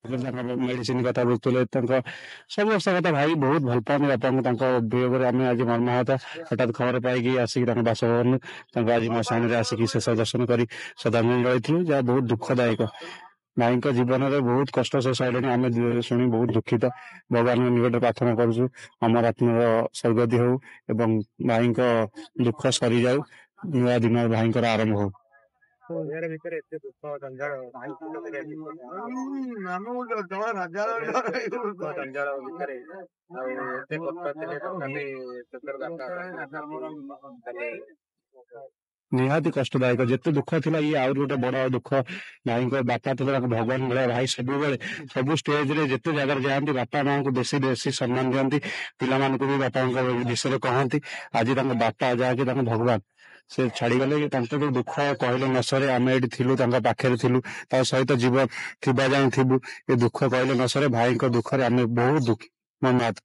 Medicine कथा बुझुले सब वर्ष कथा भाई बहुत भल पाते बापा वियोग आम आज मर्माहत हठात खबर पाई आसिक बासभवन आज मो सामने आसिक शेष दर्शन कर श्रद्धांजलि रही जहाँ बहुत दुखदायक भाई जीवन में बहुत कष्ट से सहले आम शुणी बहुत दुखित भगवान निकट प्रार्थना करुँ अमर आत्मार स्वर्गति हो एवं भाई दुख सरी जाऊ नुआ दिन भाई आरंभ हो ପରିବାର ଭିତରେ ଏତେ ଦୁଃଖ ଜଞ୍ଜାଳ ଜଞ୍ଜାଳ ଭିତରେ ଆଉ ଏତେ କଷ୍ଟ ଥିଲେ ତଥାପି निहाती कष्टदायक जिते दुख थिला ये आउर गोटे बड़ दुख भाई बापा थे भगवान भाया भाई सब सब स्टेज रे जिते जगह जाती बापा माँ को बेसी बेसी सम्मान दिखती पिला भी बापा विषय कहती आज बापा जहाँकि भगवान से छाड़गले तो दुख कहले न सरे आम ये पाखे थिलु सहित जीवन थी जाए थी ये दुख कहले न सरे भाई दुख आम बहुत दुखी मर्माहत।